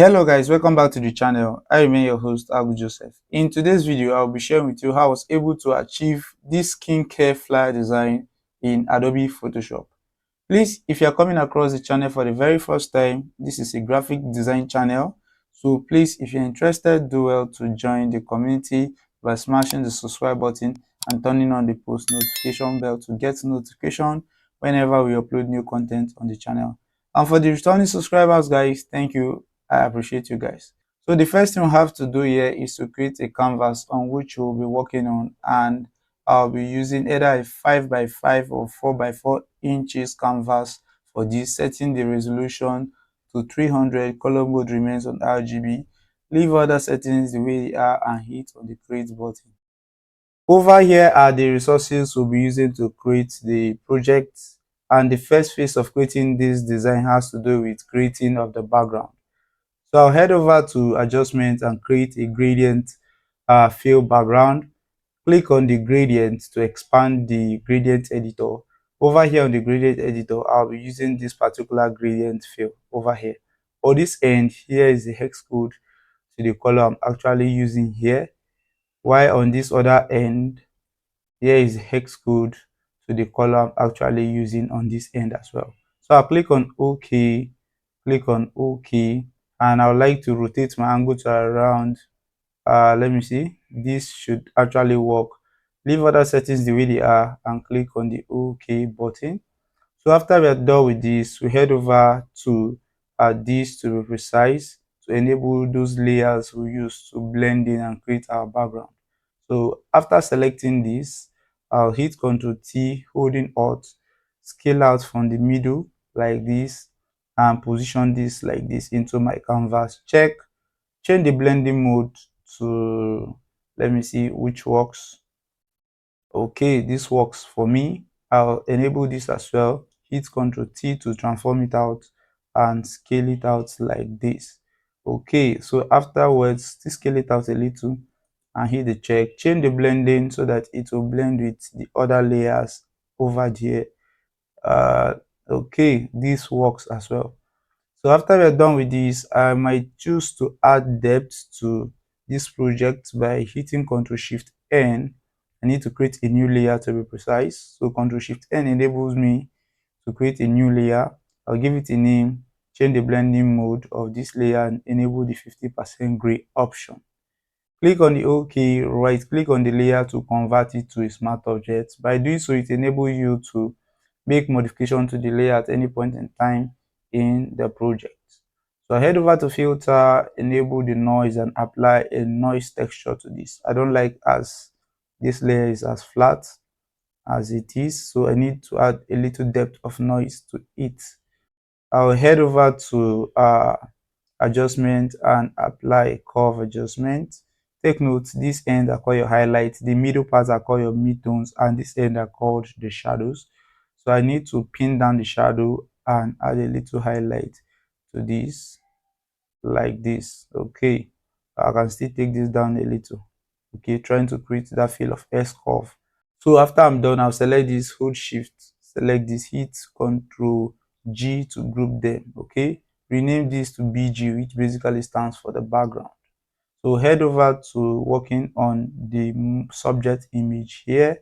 Hello guys, welcome back to the channel. I remain your host Abu Joseph. In today's video, I'll be sharing with you how I was able to achieve this skincare flyer design in Adobe Photoshop. Please, if you're coming across the channel for the very first time, this is a graphic design channel. So please, if you're interested, do well to join the community by smashing the subscribe button and turning on the post notification bell to get notification whenever we upload new content on the channel. And for the returning subscribers, guys, thank you. I appreciate you guys. So the first thing we have to do here is to create a canvas on which we'll be working on, and I'll be using either a 5x5 or 4x4 inches canvas for this, setting the resolution to 300. Color mode remains on RGB. Leave other settings the way they are and hit on the create button. Over here are the resources we'll be using to create the project, and the first phase of creating this design has to do with creating of the background. So I'll head over to adjustment and create a gradient fill background. Click on the gradient to expand the gradient editor. Over here on the gradient editor, I'll be using this particular gradient fill over here. For this end, here is the hex code to the color I'm actually using here. While on this other end, here is the hex code to the color I'm actually using on this end as well. So I'll click on OK, and I would like to rotate my angle to around let me see, this should actually work. Leave other settings the way they are and click on the OK button. So after we are done with this, we head over to this, to be precise, to enable those layers we use to blend in and create our background. So after selecting this, I'll hit Ctrl T, holding Alt, scale out from the middle like this, and position this like this into my canvas. Change the blending mode to, let me see which works. Okay, this works for me. I'll enable this as well. Hit Ctrl T to transform it out and scale it out like this. Okay, so afterwards, still scale it out a little and hit the check. Change the blending so that it will blend with the other layers over here. Okay, this works as well. So after we're done with this, I might choose to add depth to this project by hitting Ctrl Shift N. I need to create a new layer, to be precise. So Ctrl Shift N enables me to create a new layer. I'll give it a name, change the blending mode of this layer, and enable the 50% gray option. Click on the OK, right click on the layer to convert it to a smart object. By doing so, it enables you to make modification to the layer at any point in time in the project. So I head over to filter, enable the noise, and apply a noise texture to this. I don't like as this layer is as flat as it is, so I need to add a little depth of noise to it. I'll head over to adjustment and apply a curve adjustment. Take note, this end are called your highlights, the middle parts are called your midtones, and this end are called the shadows. So I need to pin down the shadow and add a little highlight to this like this. Okay, I can still take this down a little. Okay, trying to create that feel of S curve. So after I'm done, I'll select this, hold shift, select this, hit Ctrl G to group them. Okay, rename this to BG, which basically stands for the background. So head over to working on the subject image here.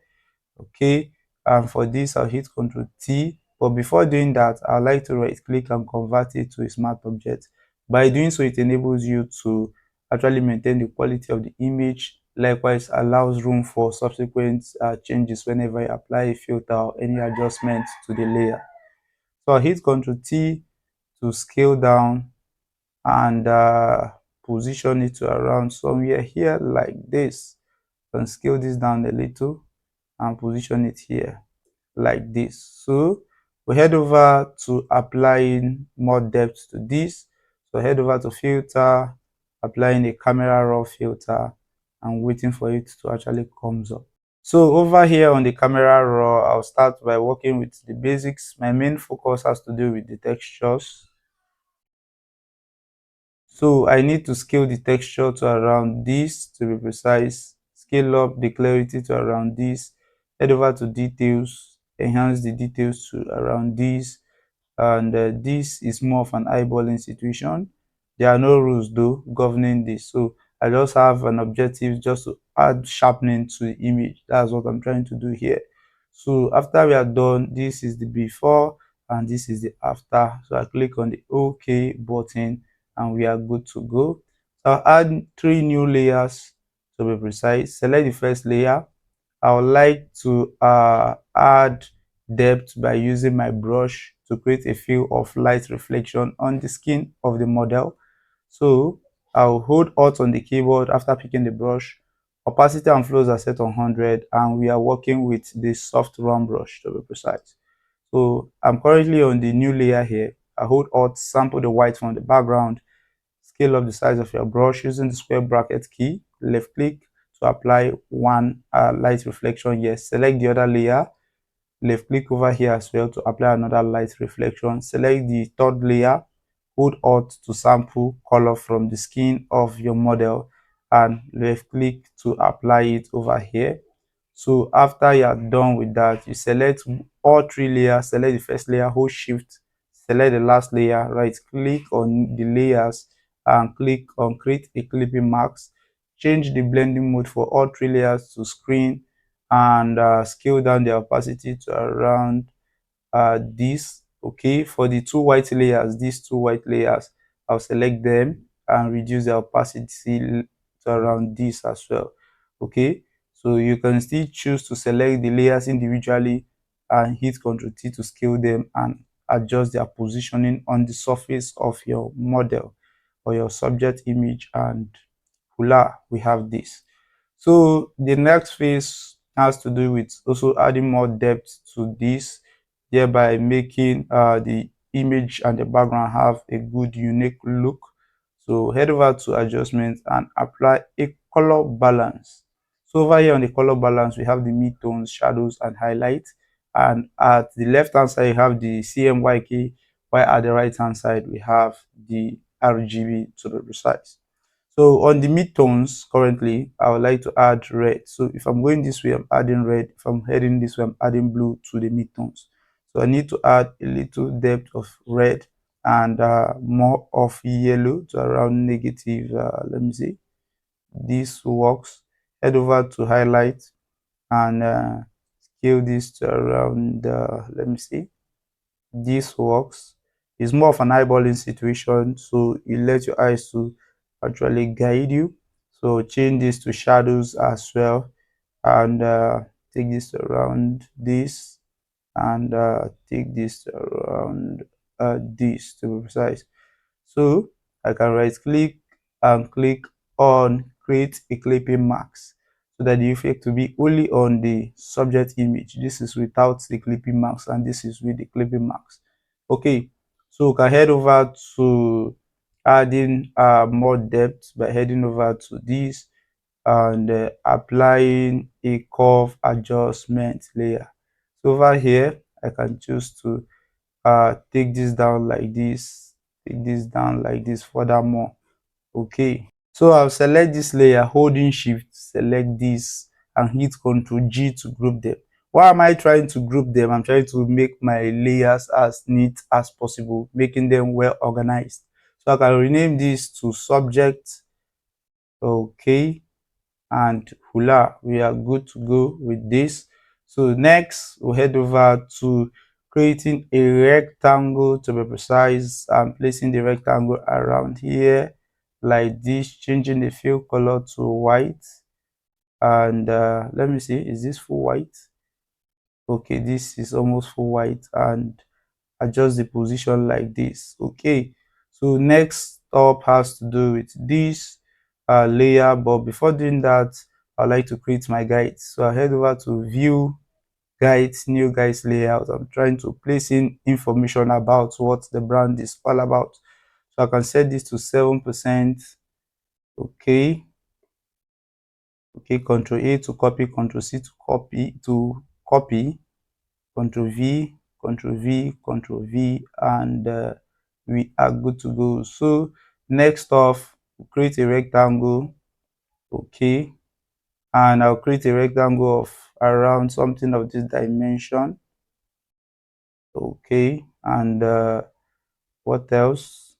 Okay, and for this I'll hit Ctrl T, but before doing that, I like to right click and convert it to a smart object. By doing so, it enables you to actually maintain the quality of the image. Likewise, allows room for subsequent changes whenever you apply a filter or any adjustment to the layer. So I hit Ctrl T to scale down and position it to around somewhere here like this. And scale this down a little and position it here like this. So we head over to applying more depth to this. So head over to filter, applying a camera raw filter, and waiting for it to actually comes up. So over here on the camera raw, I'll start by working with the basics. My main focus has to do with the textures. So I need to scale the texture to around this, to be precise. Scale up the clarity to around this. Head over to details, enhance the details to around this. And this is more of an eyeballing situation. There are no rules though governing this. So I just have an objective just to add sharpening to the image. That's what I'm trying to do here. So after we are done, this is the before and this is the after. So I click on the OK button and we are good to go. So I'll add three new layers to be precise. Select the first layer. I would like to add depth by using my brush to create a field of light reflection on the skin of the model. So I'll hold Alt on the keyboard after picking the brush. Opacity and flows are set on 100 and we are working with the soft round brush to be precise. So I'm currently on the new layer here. I hold Alt, sample the white from the background, scale up the size of your brush using the square bracket key, left click to apply one light reflection here. Select the other layer, left click over here as well to apply another light reflection. Select the third layer, hold Alt to sample color from the skin of your model and left click to apply it over here. So after you are done with that, you select all three layers. Select the first layer, hold shift, select the last layer, right click on the layers and click on create a clipping mask. Change the blending mode for all three layers to screen and scale down the opacity to around this. Okay, for the two white layers, these two white layers, I'll select them and reduce the opacity to around this as well. Okay, so you can still choose to select the layers individually and hit Ctrl T to scale them and adjust their positioning on the surface of your model or your subject image. And voila, we have this. So the next phase has to do with also adding more depth to this, thereby making the image and the background have a good unique look. So head over to adjustment and apply a color balance. So over here on the color balance, we have the midtones, shadows, and highlights. And at the left hand side, you have the CMYK, while at the right hand side, we have the RGB to be precise. So on the midtones currently, I would like to add red. So if I'm going this way, I'm adding red. If I'm heading this way, I'm adding blue to the midtones. So I need to add a little depth of red and more of yellow to around negative, let me see, this works. Head over to highlight and scale this to around, let me see, this works. It's more of an eyeballing situation, so you let your eyes to actually guide you. So change this to shadows as well and take this around this and take this around this to be precise. So I can right click and click on create a clipping mask so that the effect will be only on the subject image. This is without the clipping mask and this is with the clipping mask. Okay, so we can head over to adding more depth by heading over to this and applying a curve adjustment layer. So over here, I can choose to take this down like this, take this down like this furthermore. Okay, so I'll select this layer, holding shift, select this and hit Ctrl G to group them. Why am I trying to group them? I'm trying to make my layers as neat as possible, making them well organized. So I can rename this to subject. Okay, and hula, we are good to go with this. So next we'll head over to creating a rectangle to be precise and placing the rectangle around here like this, changing the fill color to white and let me see, is this full white? Okay, this is almost full white and adjust the position like this. Okay, so next up has to do with this layer, but before doing that, I'd like to create my guides. So I head over to view guides, new guides layout. I'm trying to place in information about what the brand is all about. So I can set this to 7%. Okay, okay, Control A to copy, Control C to copy, Control V, Control V, Control V, and we are good to go. So next off, create a rectangle. Okay, and I'll create a rectangle of around something of this dimension. Okay, and what else?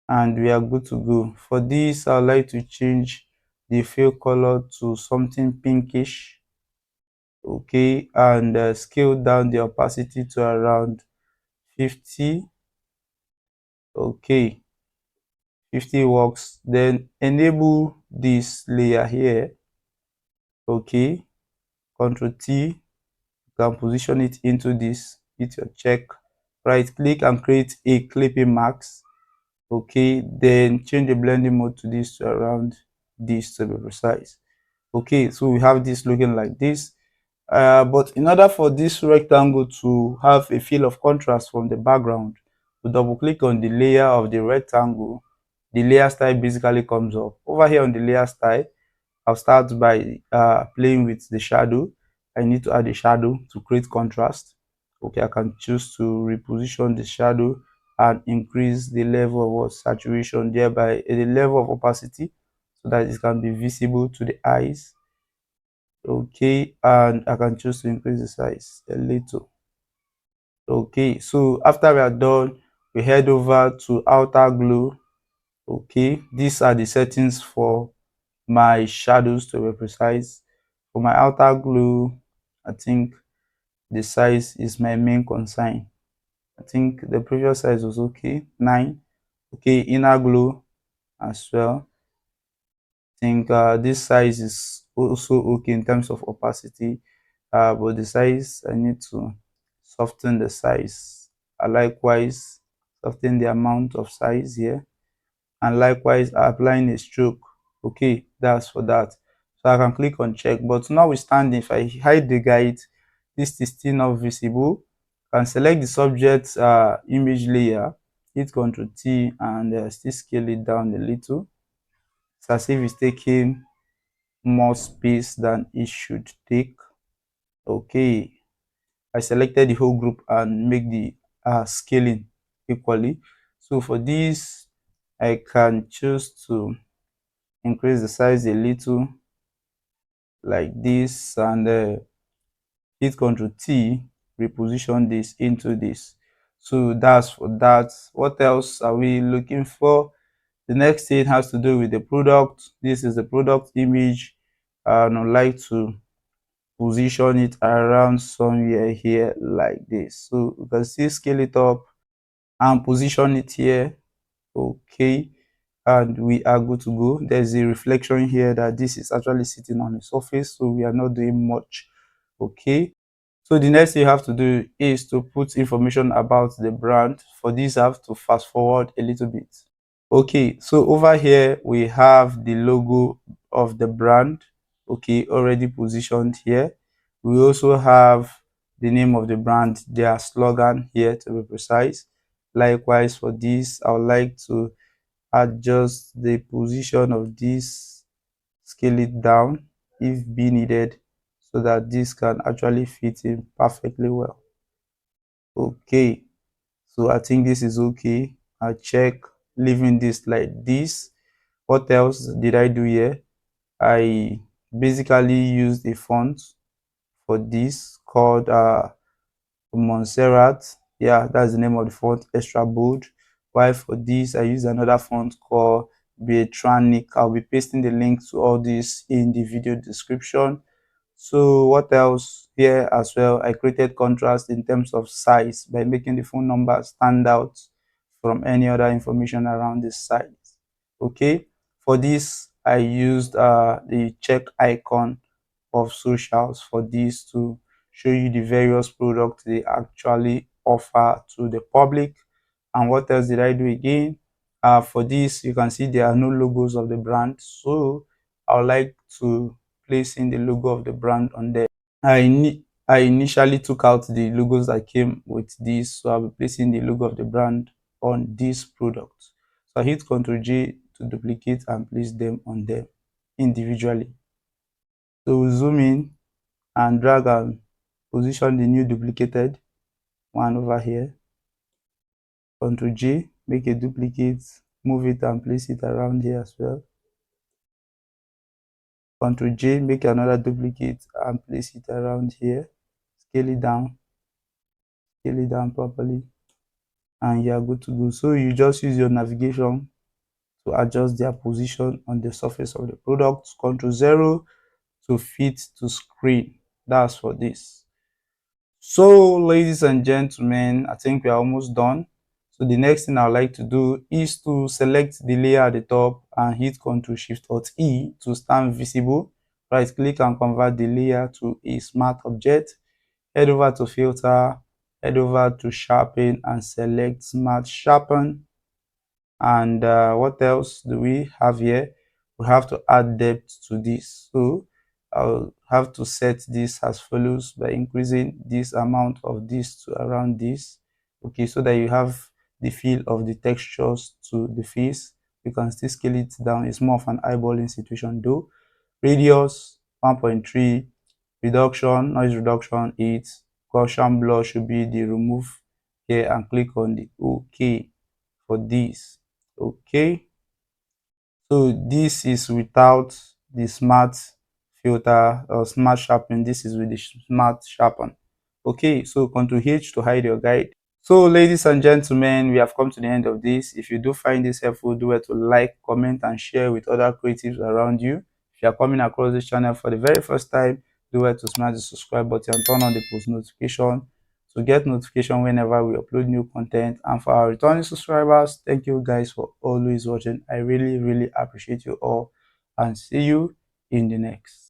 and we are good to go. For this, I'd like to change the fill color to something pinkish. Okay, and scale down the opacity to around 50. Okay, 50 works. Then enable this layer here. Okay, Control T, you can position it into this, hit your check, right click and create a clipping mask. Okay, then change the blending mode to this, to around this, to be precise. Okay, so we have this looking like this. But in order for this rectangle to have a feel of contrast from the background, to double click on the layer of the rectangle, the layer style basically comes up. Over here on the layer style, I'll start by playing with the shadow. I need to add a shadow to create contrast. Okay, I can choose to reposition the shadow and increase the level of saturation, thereby the level of opacity, so that it can be visible to the eyes. Okay, and I can choose to increase the size a little. Okay, so after we are done, we head over to outer glow. Okay, these are the settings for my shadows, to be precise. For my outer glow, I think the size is my main concern. I think the previous size was okay, 9. Okay, inner glow as well. I think this size is also okay in terms of opacity, but the size, I need to soften the size. I likewise soften the amount of size here, and likewise applying a stroke. Okay, that's for that. So I can click on check, but notwithstanding, if I hide the guide, this is still not visible. I can select the subject image layer, hit Ctrl T, and still scale it down a little. It's as if it's taking more space than it should take. Okay, I selected the whole group and make the scaling equally. So for this, I can choose to increase the size a little like this, and hit Ctrl T, reposition this into this. So that's for that. What else are we looking for? The next thing has to do with the product. This is the product image, and I'd like to position it around somewhere here like this. So you can see, scale it up and position it here. Okay, and we are good to go. There's a reflection here that this is actually sitting on the surface, so we are not doing much. Okay, so the next thing you have to do is to put information about the brand. For this, I have to fast forward a little bit. Okay, so over here we have the logo of the brand, okay, already positioned here. We also have the name of the brand, their slogan here, to be precise. Likewise, for this, I would like to adjust the position of this, scale it down if be needed, so that this can actually fit in perfectly well. Okay, so I think this is okay. I check leaving this like this. What else did I do here? I basically used a font for this called Montserrat. Yeah, that's the name of the font, extra bold. While for this, I use another font called Beatronic. I'll be pasting the link to all this in the video description. So what else here as well? I created contrast in terms of size by making the phone number stand out from any other information around this size. Okay, for this I used the check icon of socials for this to show you the various products they actually offer to the public. And what else did I do again? For this, you can see there are no logos of the brand, so I would like to place in the logo of the brand on there. I initially took out the logos that came with this, so I'll be placing the logo of the brand on this product. So I hit Ctrl J to duplicate and place them on them individually. So we zoom in and drag and position the new duplicated one over here. Ctrl J, make a duplicate, move it and place it around here as well. Ctrl J, make another duplicate and place it around here. Scale it down properly, and you are good to go. So you just use your navigation to adjust their position on the surface of the product. Control 0 to fit to screen. That's for this. So, ladies and gentlemen, I think we are almost done. So the next thing I'd like to do is to select the layer at the top and hit Ctrl Shift Alt E to stand visible. Right click and convert the layer to a smart object. Head over to filter, head over to sharpen and select smart sharpen. And what else do we have here? We have to add depth to this. So I'll have to set this as follows by increasing this amount of this to around this. Okay, so that you have the feel of the textures to the face. You can still scale it down. It's more of an eyeballing situation though. Radius 1.3, reduction, noise reduction 8, Gaussian blur should be the remove here, and click on the OK for this. Okay, so this is without the smart filter or smart sharpen. This is with the smart sharpen. Okay, so Ctrl H to hide your guide. So, ladies and gentlemen, we have come to the end of this. If you do find this helpful, do it to like, comment, and share with other creatives around you. If you are coming across this channel for the very first time, do it to smash the subscribe button and turn on the post notification to get notification whenever we upload new content. And for our returning subscribers, thank you guys for always watching. I really, really appreciate you all, and see you in the next.